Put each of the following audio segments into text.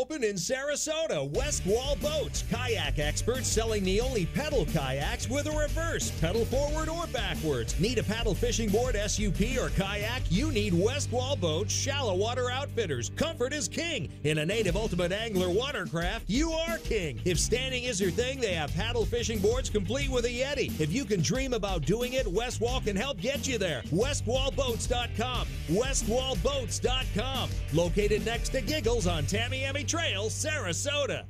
opened in Sarasota. West Wall Boats, kayak experts selling the only pedal kayaks with a reverse, pedal forward or backwards. Need a paddle fishing board, SUP, or kayak? You need West Wall Boats shallow water outfitters. Comfort is king. In a native ultimate angler watercraft, you are king. If standing is your thing, they have paddle fishing boards complete with a Yeti. If you can dream about doing it, West Wall can help get you there. WestWallBoats.com. WestWallBoats.com. Located next to Giggles on Tamiami Trail, Sarasota.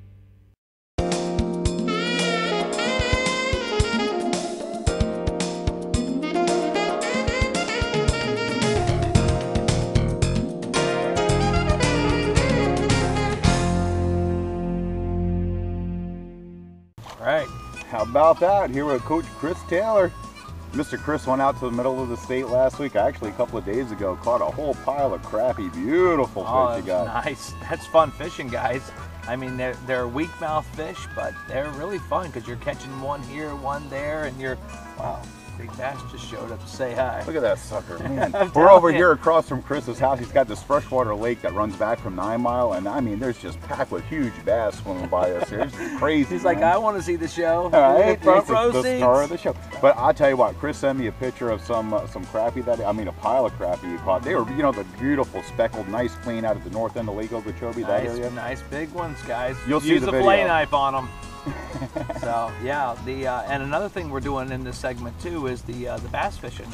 All right. How about that? Here with Coach Chris Taylor. Mr. Chris went out to the middle of the state last week, actually a couple of days ago, caught a whole pile of crappie. Beautiful fish you got. Nice. That's fun fishing, guys. I mean, they're weak mouth fish, but they're really fun because you're catching one here, one there, and you're, wow, Big Bass just showed up to say hi. Look at that sucker, man. We're over here across from Chris's house. He's got this freshwater lake that runs back from 9 Mile, and I mean, there's just packed with huge bass swimming by us here. It's crazy. He's like, I want to see the show. All right, Front row the seats. star of the show. But I'll tell you what, Chris sent me a picture of some crappie a pile of crappie he caught. They were, you know, the beautiful speckled, nice clean out at the north end of Lake Okeechobee, that area. Nice big ones, guys. You'll see Use the a video. fillet knife on them. So yeah, and another thing we're doing in this segment too is the bass fishing,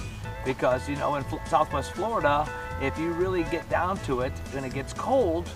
because you know in Southwest Florida, if you really get down to it and it gets cold,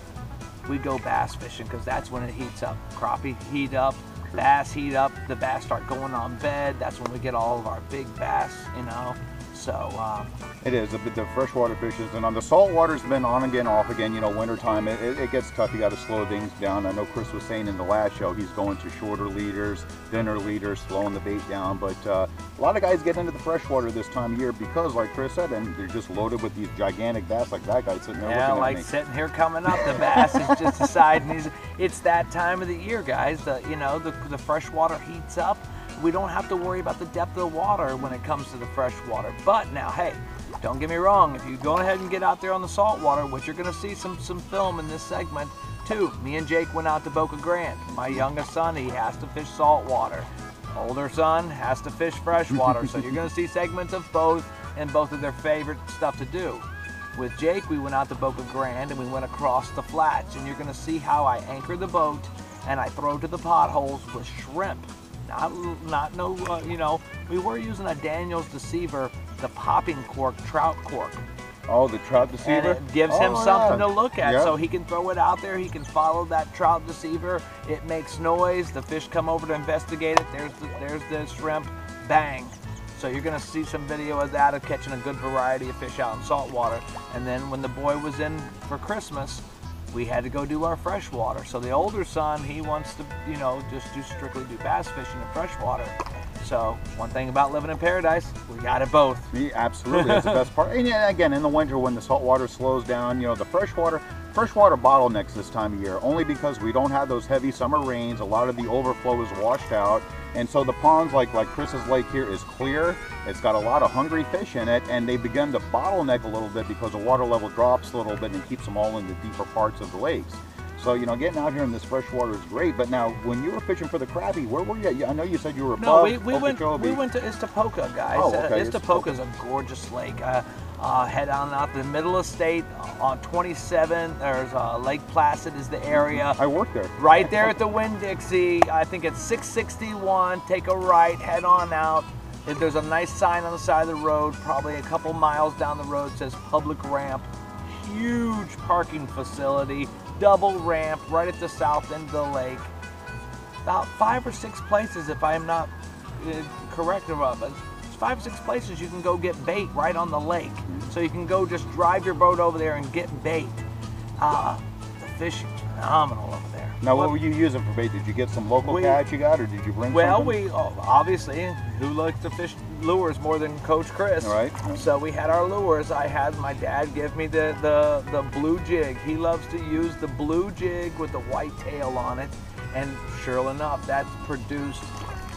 we go bass fishing because that's when it heats up. Crappie heat up, bass heat up, the bass start going on bed. That's when we get all of our big bass, you know. So it is the freshwater fishes, and on the saltwater's been on again, off again. You know, wintertime it gets tough. You got to slow things down. I know Chris was saying in the last show he's going to shorter leaders, thinner leaders, slowing the bait down. But a lot of guys get into the freshwater this time of year because, like Chris said, and they're just loaded with these gigantic bass, like that guy sitting there looking at me. Yeah, like sitting here coming up, the bass is just deciding. It's that time of the year, guys. The freshwater heats up. We don't have to worry about the depth of the water when it comes to the fresh water. But now, hey, don't get me wrong. If you go ahead and get out there on the salt water, which you're going to see some film in this segment too. Me and Jake went out to Boca Grande. My youngest son, he has to fish salt water. Older son has to fish freshwater. So you're going to see segments of both and both of their favorite stuff to do. With Jake, we went out to Boca Grande and we went across the flats. And you're going to see how I anchor the boat and I throw to the potholes with shrimp. We were using a Daniel's Deceiver, the popping cork, trout cork. Oh, the trout deceiver? And it gives him something to look at, so he can throw it out there, he can follow that trout deceiver, it makes noise, the fish come over to investigate it, there's the shrimp, bang. So you're gonna see some video of that, of catching a good variety of fish out in saltwater. And then when the boy was in for Christmas, we had to go do our freshwater. So the older son, he wants to, just strictly do bass fishing and freshwater. So one thing about living in paradise, we got it both. Yeah, absolutely, that's the best part. And again, in the winter when the salt water slows down, the freshwater bottlenecks this time of year, only because we don't have those heavy summer rains. A lot of the overflow is washed out. And so the ponds, like Chris's lake here, is clear. It's got a lot of hungry fish in it, and they begin to bottleneck a little bit because the water level drops a little bit and keeps them all in the deeper parts of the lakes. So, getting out here in this fresh water is great. But now, when you were fishing for the crappie, where were you? I know you said you were above Okeechobee. we went to Istapoca, guys. Oh, okay. Istapoca is a gorgeous lake. Head on out the middle of the state on 27. There's Lake Placid is the area. I worked there. Right there at the Winn-Dixie. I think it's 661. Take a right, head on out. There's a nice sign on the side of the road, probably a couple miles down the road, says public ramp. Huge parking facility, double ramp right at the south end of the lake. About 5 or 6 places, if I'm not correct about it. 5 or 6 places you can go get bait right on the lake. So you can go just drive your boat over there and get bait. The fish is phenomenal over there. Now, what were you using for bait? Did you get some local catch you got, or did you bring something? Obviously, who likes to fish lures more than Coach Chris? Right. So we had our lures. I had my dad give me the blue jig. He loves to use the blue jig with the white tail on it. And sure enough, that's produced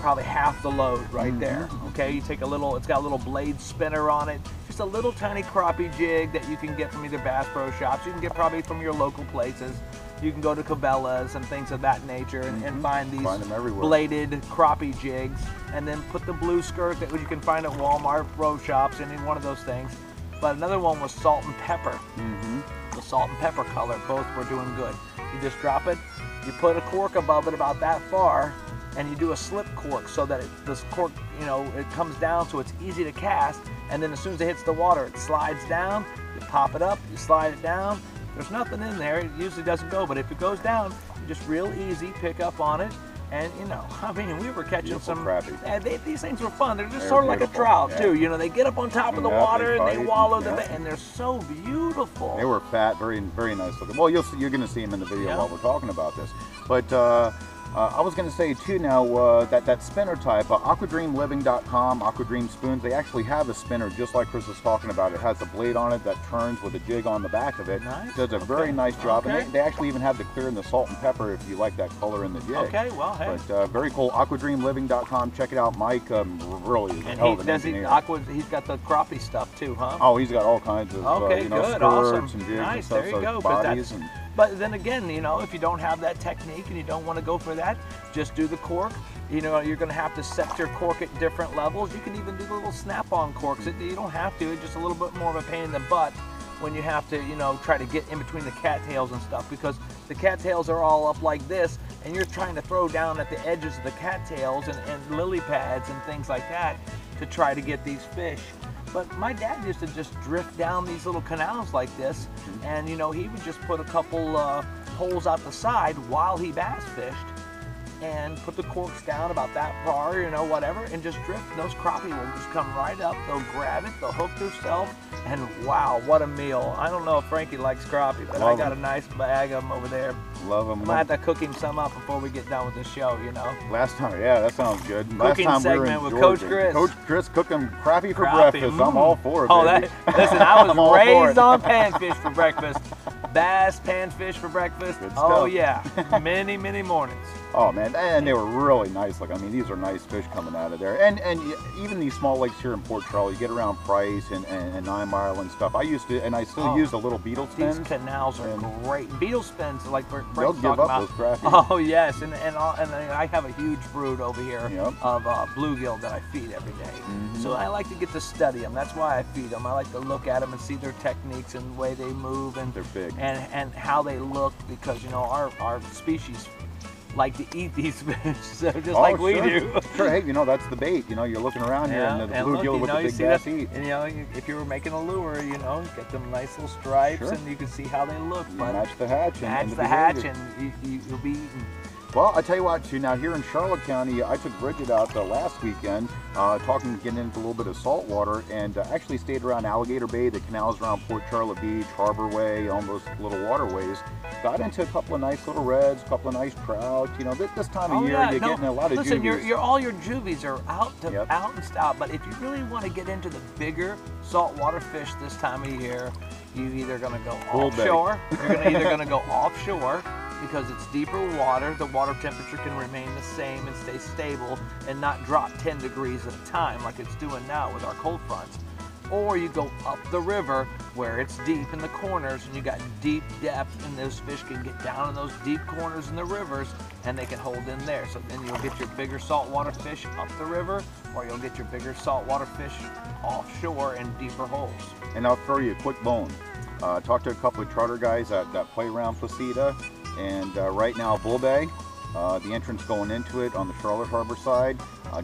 probably half the load right there. Okay, you take it's got a little blade spinner on it. Just a little tiny crappie jig that you can get from either Bass Pro Shops. You can get probably from your local places. You can go to Cabela's and things of that nature and find these Find them everywhere. bladed crappie jigs, and then put the blue skirt that you can find at Walmart, Pro Shops, any one of those things. But another one was salt and pepper. The salt and pepper color, both were doing good. You just drop it, you put a cork above it about that far, and you do a slip cork so that this cork, you know, it comes down so it's easy to cast, and then as soon as it hits the water, it slides down, you pop it up, you slide it down. There's nothing in there, it usually doesn't go, but if it goes down, you just real easy pick up on it. And you know, I mean, we were catching Beautiful some crappie. these things were fun. They're just sort of like a trout too. You know, they get up on top of the water and they wallow the and they're so beautiful. They were fat, very nice looking. Well, you're going to see them in the video while we're talking about this. But I was going to say too now that spinner type, aquadreamliving.com, Aquadream spoons, they actually have a spinner just like Chris was talking about. It has a blade on it that turns with a jig on the back of it. Nice. Does a very nice job. And they actually even have the clear and the salt and pepper if you like that color in the jig. Okay, well, hey. But very cool. Aquadreamliving.com. Check it out. Mike really is a hell of an engineer. He's got the crappie stuff too, huh? Oh, he's got all kinds of good, skirts awesome. and jigs Nice, and stuff. there you go. Bodies But then again, you know, if you don't have that technique and you don't want to go for that, just do the cork. You know, you're going to have to set your cork at different levels. You can even do the little snap-on corks. You don't have to. It's just a little bit more of a pain in the butt when you have to, you know, try to get in between the cattails and stuff, because the cattails are all up like this, and you're trying to throw down at the edges of the cattails and lily pads and things like that to try to get these fish. But my dad used to just drift down these little canals like this, and you know, he would just put a couple holes out the side while he bass fished, and put the corks down about that far, you know, whatever, and just drift. Those crappie will just come right up, they'll grab it, they'll hook themselves, and wow, what a meal. I don't know if Frankie likes crappie, but I got a nice bag of them over there. Love them. I'm gonna have to cook him some up before we get done with the show, you know. Last time, yeah, that sounds good. Cooking Last time segment we were with in Coach Georgia. Chris. Coach Chris cooking crappie for breakfast. I'm all for it, Oh, baby. listen, I was I'm all for raised it. on panfish for breakfast. Bass, panfish for breakfast. Good Oh stuff. yeah, many mornings. Oh man, and they were really nice. Like, I mean, these are nice fish coming out of there. And even these small lakes here in Port Charles, you get around Price and 9 Mile and stuff. I used to, and I still use the little beetle spins. These canals are great. Beetle spins, like we're They'll give talking up about. those crappies. Oh yes, and I have a huge brood over here of bluegill that I feed every day. So I like to get to study them. That's why I feed them. I like to look at them and see their techniques and the way they move and they're big. and how they look, because you know our species like to eat these fish, so just like we do. Sure, hey, you know, that's the bait. You know, you're looking around here and the bluegill with the big bass eat. And you know, if you were making a lure, you know, get them nice little stripes, and you can see how they look. But match the hatch. Match the hatch, and you'll be eating. Well, I tell you what, too, now here in Charlotte County, I took Bridget out last weekend, getting into a little bit of saltwater, and actually stayed around Alligator Bay, the canals around Port Charlotte Beach, Harbor Way, all those little waterways. Got into a couple of nice little reds, a couple of nice trout. You know, this time of year, you're getting a lot of juvies. Listen, all your juvies are out and stop, but if you really want to get into the bigger saltwater fish this time of year, you're either going to go offshore, you're either going to go offshore, because it's deeper water, the water temperature can remain the same and stay stable and not drop 10 degrees at a time like it's doing now with our cold fronts. Or you go up the river where it's deep in the corners and you got deep depth, and those fish can get down in those deep corners in the rivers and they can hold in there. So then you'll get your bigger saltwater fish up the river, or you'll get your bigger saltwater fish offshore in deeper holes. And I'll throw you a quick bone. Talked to a couple of charter guys that play around Placida. And right now, Bull Bay, the entrance going into it on the Charlotte Harbor side,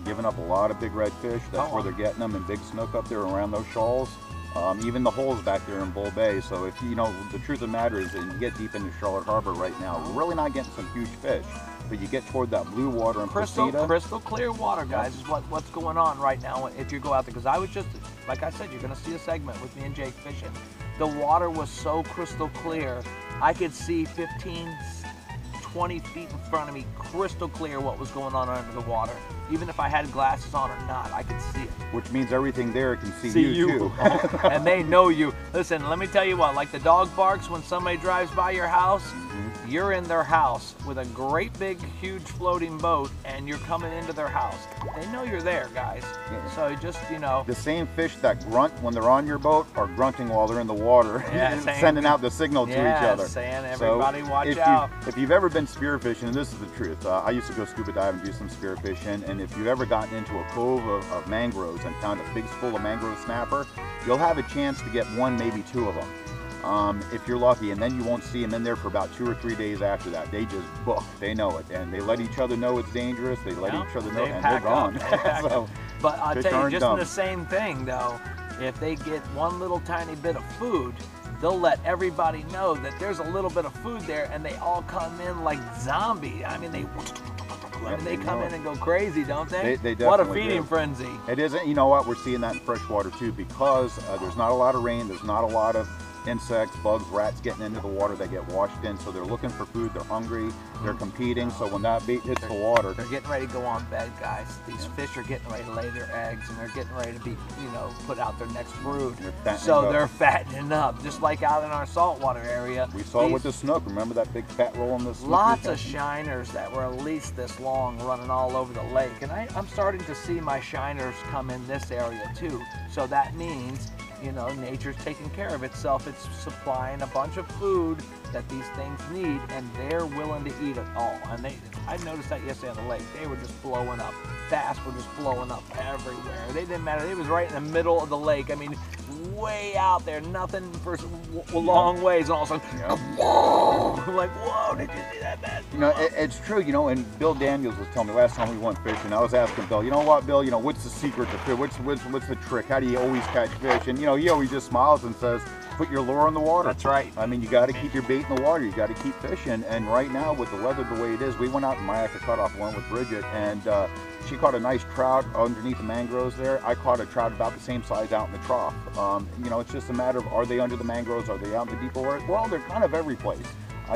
giving up a lot of big redfish. That's where they're getting them, and big snook up there around those shoals. Even the holes back there in Bull Bay. So if you know, the truth of the matter is that you get deep into Charlotte Harbor right now, we're really not getting some huge fish. But you get toward that blue water and crystal clear water, guys, is what's going on right now if you go out there. Because I was just, like I said, you're going to see a segment with me and Jake fishing. The water was so crystal clear, I could see 15, 20 feet in front of me, crystal clear what was going on under the water. Even if I had glasses on or not, I could see it. Which means everything there can see you too. And they know you. Listen, let me tell you what, like the dog barks when somebody drives by your house, you're in their house with a great big huge floating boat and you're coming into their house, they know you're there, guys. Yeah. So just, you know, the same fish that grunt when they're on your boat are grunting while they're in the water, sending out the signal to each other. Saying everybody watch if out. If you've ever been spearfishing, and this is the truth, I used to go scuba diving and do some spearfishing, and if you've ever gotten into a cove of mangroves and found a big spool of mangrove snapper, you'll have a chance to get one, maybe two of them. If you're lucky, and then you won't see them in there for about 2 or 3 days after that. They just book, they know it, and they let each other know it's dangerous, they let each other know, and they're gone. So, but I'll tell you, just dumb. in the same thing though, if they get one little tiny bit of food, they'll let everybody know that there's a little bit of food there, and they all come in like zombies. I mean, they come in and go crazy, don't they? They what a definitely feeding do. frenzy. It isn't, you know what, we're seeing that in freshwater too, because there's not a lot of rain, there's not a lot of insects, bugs, rats getting into the water. They get washed in, so they're looking for food, they're hungry, they're competing, so when that bait hits the water, they're getting ready to go on bed, guys. These fish are getting ready to lay their eggs, and they're getting ready to be, you know, put out their next brood. So they're fattening up, just like out in our saltwater area. We saw it with the snook. Remember that big fat roll in the snook? Lots of shiners that were at least this long running all over the lake, and I'm starting to see my shiners come in this area too. So that means, you know, nature's taking care of itself. It's supplying a bunch of food that these things need, and they're willing to eat it all. And I noticed that yesterday on the lake. They were just blowing up. Bass were just blowing up everywhere. They didn't matter. It was right in the middle of the lake. I mean, way out there, nothing for a long ways, and all of a sudden, whoa! I'm like, whoa, did you see that, man? You know, it's true, you know, and Bill Daniels was telling me last time we went fishing, I was asking Bill, you know what, Bill, you know, what's the secret to fish? What's the trick? How do you always catch fish? And, you know, he always just smiles and says, put your lure in the water. That's right. I mean, you got to keep your bait in the water. You got to keep fishing. And right now, with the weather the way it is, we went out in Myakka Cutoff one with Bridget, and she caught a nice trout underneath the mangroves there. I caught a trout about the same size out in the trough. You know, it's just a matter of, are they under the mangroves? Are they out in the deeper water? Well, they're kind of every place.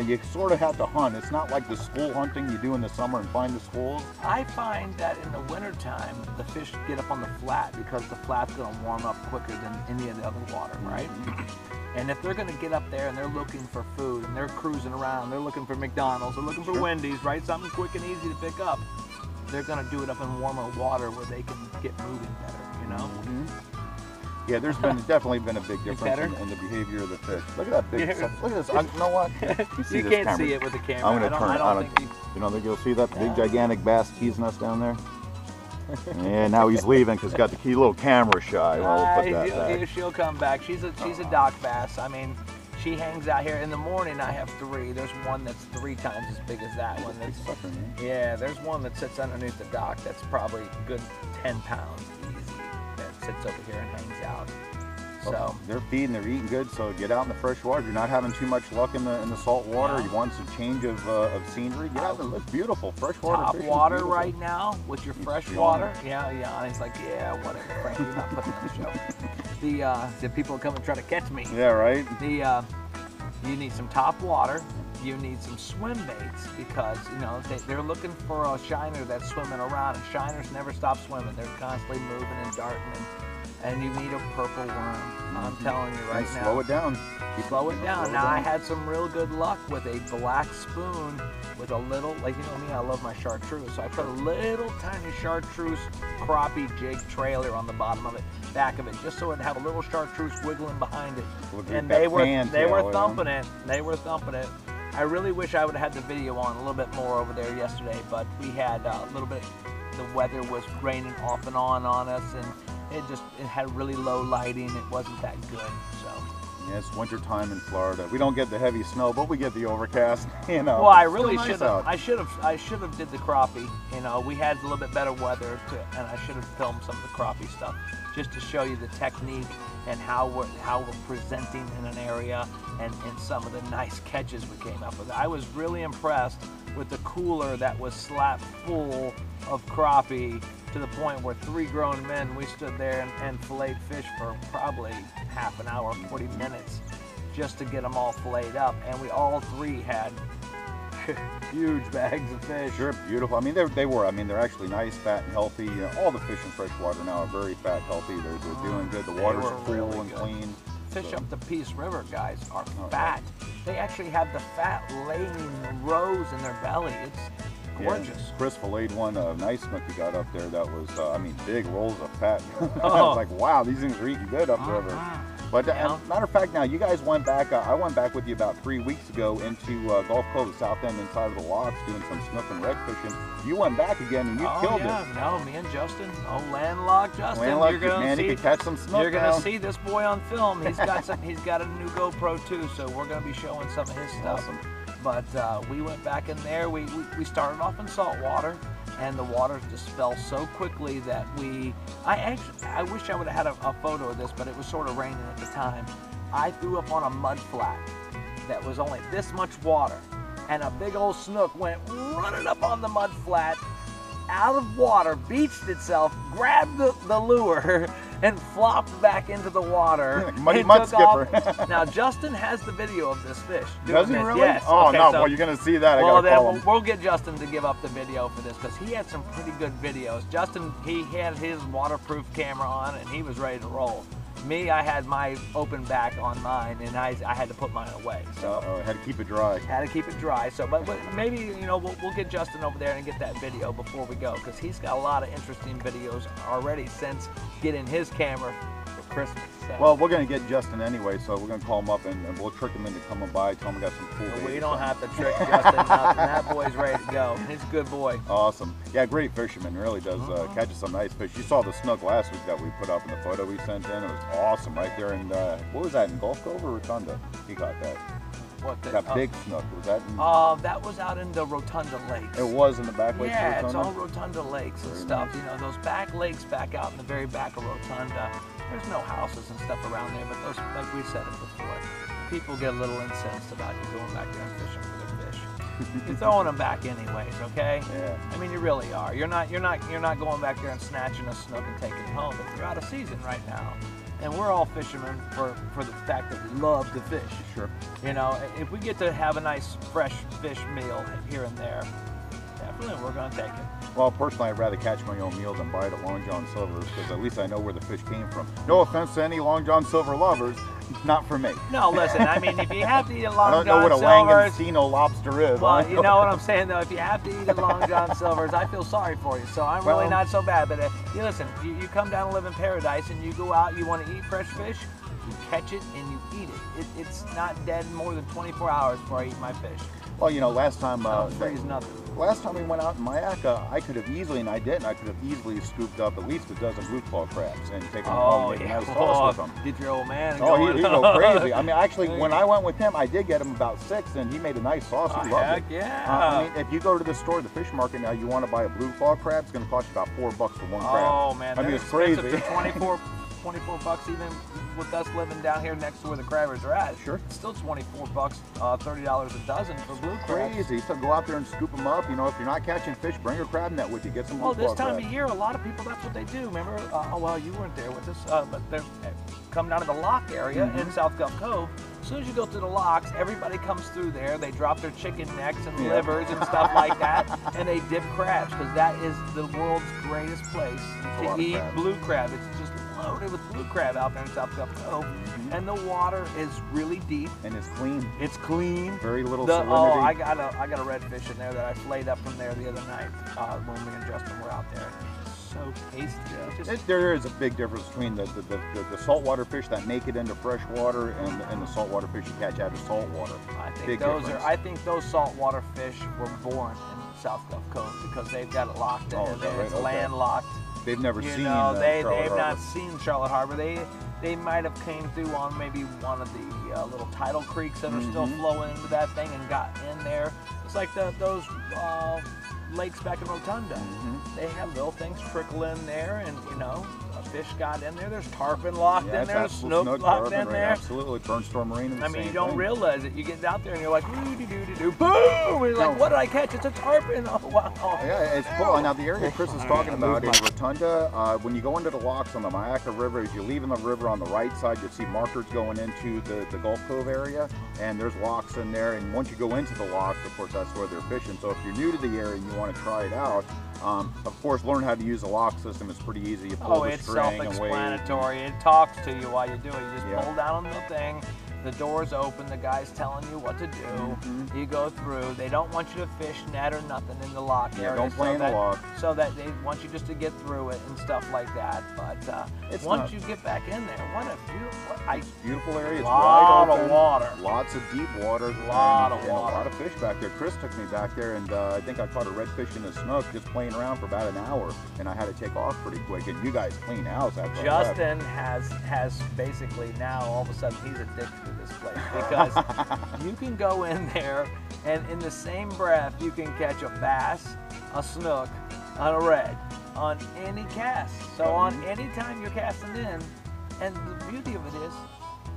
You sort of have to hunt. It's not like the school hunting you do in the summer and find the schools. I find that in the wintertime, the fish get up on the flat because the flat's going to warm up quicker than any of the other water, right? And if they're going to get up there and they're looking for food and they're cruising around, they're looking for McDonald's, they're looking for Wendy's, right? Something quick and easy to pick up. They're going to do it up in warmer water where they can get moving better, you know? Yeah, there's definitely been a big difference in the behavior of the fish. Look at that big stuff. Look at this. You know what? You can't see it with the camera. I'm going to turn it on. You don't think you'll see that big gigantic bass teasing us down there? And now he's leaving because he's got the little camera shy. Well, we'll put that back. She'll come back. She's a dock bass. I mean, she hangs out here in the morning. I have 3. There's one that's 3 times as big as that one. Yeah, there's one that sits underneath the dock that's probably a good 10 pounds easy. That sits over here and hangs out. So they're feeding, they're eating good. So get out in the fresh water. You're not having too much luck in the salt water. You want some change of scenery. Get out there. Look beautiful. Freshwater. Top water right now with your fresh water. Yeah. And he's like, yeah, whatever, Frank. You're not putting on the show. The people come and try to catch me. Yeah, right. You need some top water. You need some swim baits because, you know, they're looking for a shiner that's swimming around, and shiners never stop swimming. They're constantly moving and darting, and you need a purple worm. I'm telling you right now. Slow it down. Slow it down. Now, I had some real good luck with a black spoon with a little, like, you know me, I love my chartreuse. So I put a little tiny chartreuse crappie jig trailer on the bottom of it, back of it, just so it'd have a little chartreuse wiggling behind it. And they were thumping it. They were thumping it. I really wish I would have had the video on a little bit more over there yesterday, but we had a little bit, the weather was raining off and on us, and it had really low lighting. It wasn't that good, so. Yeah, it's winter time in Florida. We don't get the heavy snow, but we get the overcast, you know. Well, I really should have. I should have did the crappie. You know, we had a little bit better weather, and I should have filmed some of the crappie stuff just to show you the technique and how we're presenting in an area and some of the nice catches we came up with. I was really impressed with the cooler that was slap full of crappie, to the point where 3 grown men, we stood there and filleted fish for probably half an hour, 40 minutes, just to get them all filleted up. And we all 3 had huge bags of fish. Sure, beautiful. I mean, they were. I mean, they're actually nice, fat, and healthy. You know, all the fish in freshwater now are very fat, healthy. They're doing good. The water's cool and clean. fish up the Peace River, guys, are fat. They actually have the fat laying rows in their belly. It's gorgeous. Yeah, Chris filleted one nice snook he got up there that was, I mean, big rolls of fat. I was like, wow, these things are eating good up river. But matter of fact, now you guys went back. I went back with you about 3 weeks ago into Gulf Cove, the south end, inside of the locks, doing some snook and red fishing. You went back again and you killed it. No, me and Justin, landlocked Justin. Landlocked, you're gonna man, see, he could catch some snook. You're gonna see this boy on film. He's got some. He's got a new GoPro too, so we're gonna be showing some of his stuff. Awesome. But we went back in there. We started off in saltwater, and the water just fell so quickly that I wish I would have had a photo of this, but it was sort of raining at the time. I threw up on a mud flat that was only this much water, and a big old snook went running up on the mud flat, out of water, beached itself, grabbed the lure, and flopped back into the water. Mud skipper. Now Justin has the video of this fish. Does he really? Yes. Oh okay, no! So, well, you're gonna see that. Well, I gotta call him. we'll get Justin to give up the video for this because he had some pretty good videos. Justin, he had his waterproof camera on and he was ready to roll. Me, I had my open back on mine, and I had to put mine away. So had to keep it dry. Had to keep it dry. So, but maybe we'll get Justin over there and get that video before we go, because he's got a lot of interesting videos already since getting his camera for Christmas. So. Well, we're gonna get Justin anyway, so we're gonna call him up and we'll trick him into coming by. Tell him we got some cool. We don't have to trick Justin nothing. That boy's ready to go. He's a good boy. Awesome. Yeah, great fisherman. Really does catch some nice fish. You saw the snook last week that we put up in the photo we sent in. It was awesome right there in, what was that, in Gulf Cove or Rotunda? He got that. What the, that big snook, was that in? That was out in the Rotunda Lakes. It was in the back lakes of Yeah, Rotunda? it's all Rotunda Lakes and stuff. Nice. You know, those back lakes back out in the very back of Rotunda, there's no houses and stuff around there, but those, like we said it before, people get a little incensed about you going back there and fishing for their fish. You're throwing them back anyways, okay? Yeah. I mean, you really are. You're not going back there and snatching a snook and taking it home, but you're out of season right now. And we're all fishermen for the fact that we love to fish. Sure. You know, if we get to have a nice fresh fish meal here and there, definitely we're going to take it. Well, personally, I'd rather catch my own meal than buy it at Long John Silver's, because at least I know where the fish came from. No offense to any Long John Silver lovers, not for me. No, listen, I mean, if you have to eat at I Long don't know John what a Silver's, Langostino lobster is. well, you know what I'm saying, though, if you have to eat at Long John Silver's, I feel sorry for you, so I'm really not so bad. But you listen, you come down and live in paradise and you go out, you want to eat fresh fish, you catch it and you eat it. It's not dead more than 24 hours before I eat my fish. Well, you know, last time freeze nothing. Last time we went out in Mayaca, I could have easily, and I didn't, I could have easily scooped up at least a dozen blue claw crabs and taken them home and made a nice sauce with them. Did your old man Oh, he'd go crazy. I mean, actually, when I went with him, I did get him about 6, and he made a nice sauce. He loved it. Yeah. I mean, if you go to the store, the fish market now, you want to buy a blue claw crab, it's going to cost you about $4 for one crab. Oh man, I mean, it's crazy. 24 bucks even with us living down here next to where the crabbers are at. Sure. It's still 24 bucks, $30 a dozen for blue crabs. Crazy. So go out there and scoop them up. You know, if you're not catching fish, bring your crab net with you. Get some blue Well, claw this time crab. of year, a lot of people, that's what they do. Remember, well, you weren't there with us, but they're come down to the lock area in South Gulf Cove. As soon as you go through the locks, everybody comes through there. They drop their chicken necks and livers and stuff like that, and they dip crabs, because that is the world's greatest place to eat blue crab. It's just loaded with blue crab out there in South Gulf Cove, and the water is really deep. And it's clean. It's clean. Very little Oh, salinity. I got a redfish in there that I flayed up from there the other night when me and Justin were out there. So tasty. There is a big difference between the saltwater fish that make it into fresh water and the saltwater fish you catch out of saltwater. I think those saltwater fish were born in South Gulf Cove because they've got it locked in. It's landlocked. They've never seen they've Charlotte not Harbor. seen Charlotte Harbor. They might have came through on maybe one of the little tidal creeks that are still flowing into that thing and got in there. It's like those lakes back in Rotunda. They have little things trickle in there, and you know, a fish got in there. There's tarpon locked in there, snook locked in there. Absolutely, Burnt Storm Marine. I mean, you don't realize it. You get out there and you're like, doo-doo-doo-doo-doo, boom! And you're like, what did I catch? It's a tarpon. Oh, wow. Yeah, it's cool. Now, the area Chris is talking about is Rotunda. When you go into the locks on the Mayaca River, as you're leaving the river on the right side, you'll see markers going into the Gulf Cove area, and there's locks in there. And once you go into the locks, of course, that's where they're fishing. So if you're new to the area and you want to try it out. Of course, learn how to use the lock system. It's pretty easy. You pull the it's string and wave. self-explanatory. It talks to you while you do it. You just pull down on the thing. The door's open, the guy's telling you what to do. You go through. They don't want you to fish, net, or nothing in the lock area. Don't play in the lock. So that they want you just to get through it and stuff like that. But once you get back in there, what a beautiful area. It's wide open. Of water. Lots of deep water. A lot of fish back there. Chris took me back there, and I think I caught a redfish and a snook just playing around for about an hour, and I had to take off pretty quick. And you guys clean house after Justin has basically now all of a sudden he's addicted to this place because you can go in there and in the same breath you can catch a bass, a snook, and a red on any cast. So on any time you're casting in, and the beauty of it is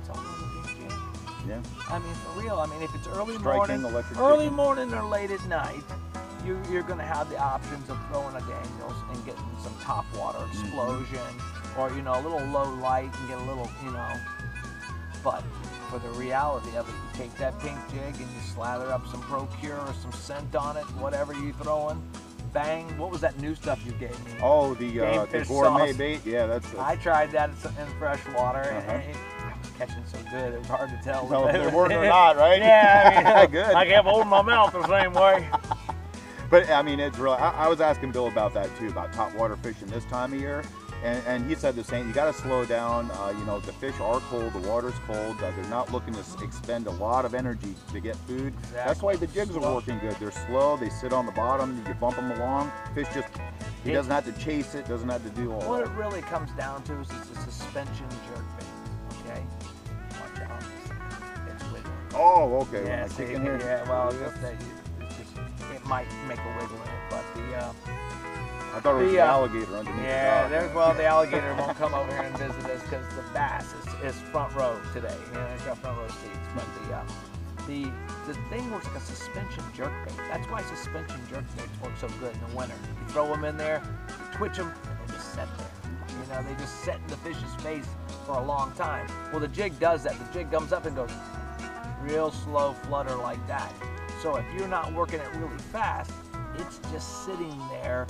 it's all on the big jig. Yeah. I mean, for real. I mean, if it's early morning or late at night, you're going to have the options of throwing a Daniels and getting some top water explosion, or a little low light and get a little, But for the reality of it, you take that pink jig and you slather up some Procure or some scent on it, whatever you throwing. Bang! What was that new stuff you gave me? Oh, the gourmet sauce. bait. Yeah, that's. I tried that in freshwater, and I was catching so good it was hard to tell if they're working or not, right? Yeah, I mean, good. I kept holding my mouth the same way. But I mean, it's really. I was asking Bill about that too, about top water fishing this time of year, and he said the same. You got to slow down. The fish are cold, the water's cold. They're not looking to expend a lot of energy to get food. Exactly. That's why the jigs are working good. They're slow. They sit on the bottom. You bump them along. Fish just. He doesn't have to chase it. Doesn't have to do all that. What it really comes down to is it's a suspension jerk bait. Okay. Watch out. It's wiggling. Oh, okay. Yeah, when I kick in here. Yeah. Well, it might make a wiggle in it, but I thought it was the alligator underneath. Yeah, the alligator won't come over here and visit us because the bass is front row today. It's got front row seats. But the thing works like a suspension jerk bait. That's why suspension jerk baits work so good in the winter. You throw them in there, you twitch them, and they just sit there. They just sit in the fish's face for a long time. Well, the jig does that. The jig comes up and goes real slow flutter like that. So if you're not working it really fast, it's just sitting there,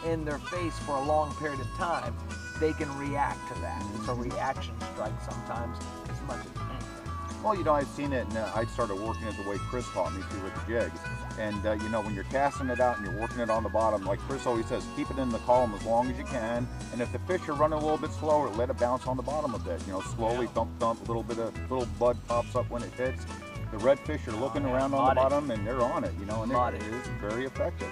in their face for a long period of time. They can react to that. It's a reaction strike sometimes as much as anything. Well, I've seen it, and I started working it the way Chris taught me to with the jigs. And, when you're casting it out and you're working it on the bottom, like Chris always says, keep it in the column as long as you can. And if the fish are running a little bit slower, let it bounce on the bottom a bit. Slowly thump, a little bud pops up when it hits. The redfish are looking around on the bottom, and they're on it, and it is very effective.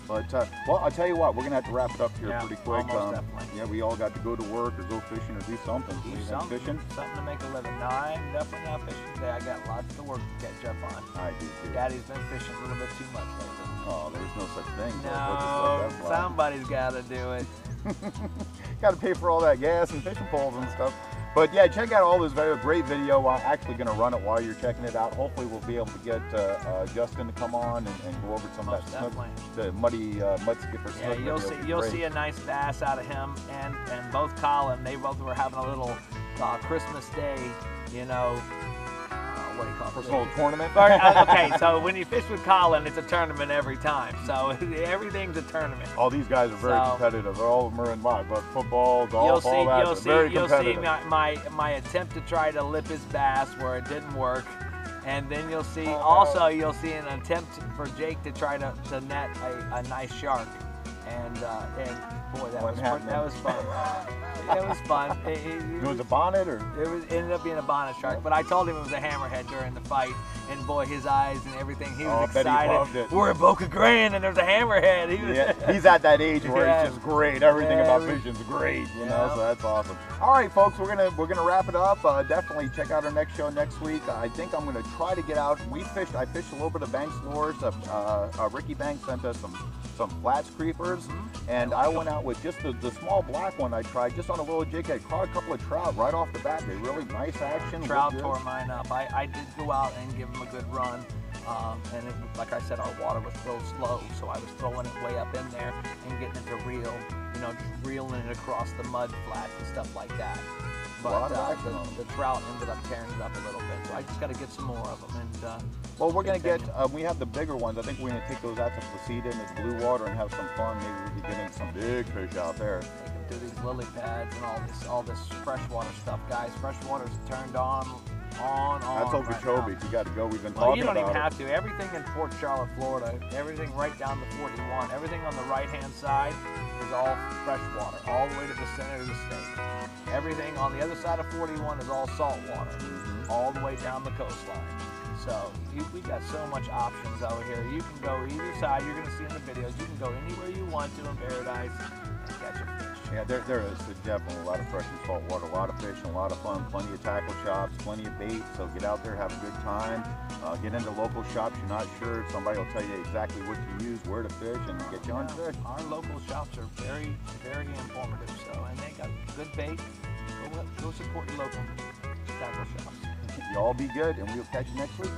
But, well, I'll tell you what, we're going to have to wrap it up here pretty quick. Definitely. Yeah, we all got to go to work or go fishing or do something. Something to make a living. No, I'm definitely not fishing today. I got lots of work to catch up on. I do too. Daddy's been fishing a little bit too much lately. Oh, there's no such thing. No, somebody's got to do it. Got to pay for all that gas and fishing poles and stuff. But yeah, check out all this great video. I'm actually going to run it while you're checking it out. Hopefully we'll be able to get Justin to come on and go over some of that snook, the muddy mud skipper snook. Yeah, you'll see a nice bass out of him and both Colin. They both were having a little Christmas Day, what do you call it? First little tournament? Okay, so when you fish with Colin, it's a tournament every time. So everything's a tournament. All these guys are very competitive. All of them are in but football, golf, all that. Very competitive. You'll see my attempt to try to lip his bass where it didn't work. And then you'll see, you'll see an attempt for Jake to try to net a nice shark. And boy, that was fun. It was fun. It was a bonnet, or it ended up being a bonnet shark. But I told him it was a hammerhead during the fight, and boy, his eyes and everything, he was excited. Bet he loved it. We're at Boca Grande, and there's a hammerhead. He's at that age where it's just great. Everything about fishing's great, So that's awesome. All right, folks, we're gonna wrap it up. Definitely check out our next show next week. I think I'm gonna try to get out. I fished a little bit of Banks lures. Ricky Banks sent us some flats creepers, and I went out with just the small black one I tried, just on a little jig. I caught a couple of trout right off the bat. They really nice action. Trout tore mine up. I did go out and give them a good run, and like I said, our water was real slow, so I was throwing it way up in there and getting it to reel, just reeling it across the mud flats and stuff like that. but the trout ended up tearing it up a little bit. So I just got to get some more of them. And well, we're gonna get. We have the bigger ones. I think we're gonna take those out to Placida in the blue water and have some fun. Maybe we can get into some big fish out there. They can do these lily pads and all this freshwater stuff, guys. Freshwater's turned on. That's Okeechobee. You got to go. We've been talking about it. You don't even have to. Everything in Port Charlotte, Florida, everything right down to 41, everything on the right-hand side is all freshwater, all the way to the center of the state. Everything on the other side of 41 is all saltwater, all the way down the coastline. So we've got so much options over here. You can go either side. You're going to see in the videos. You can go anywhere you want to in Paradise and catch a fish. Yeah, there is definitely a lot of fresh and salt water, a lot of fish, and a lot of fun, plenty of tackle shops, plenty of bait, so get out there, have a good time, get into local shops you're not sure, somebody will tell you exactly what to use, where to fish, and get you on fish. Our local shops are very, very informative, so, and they got good bait. Go support your local tackle shops. You all be good, and we'll catch you next week.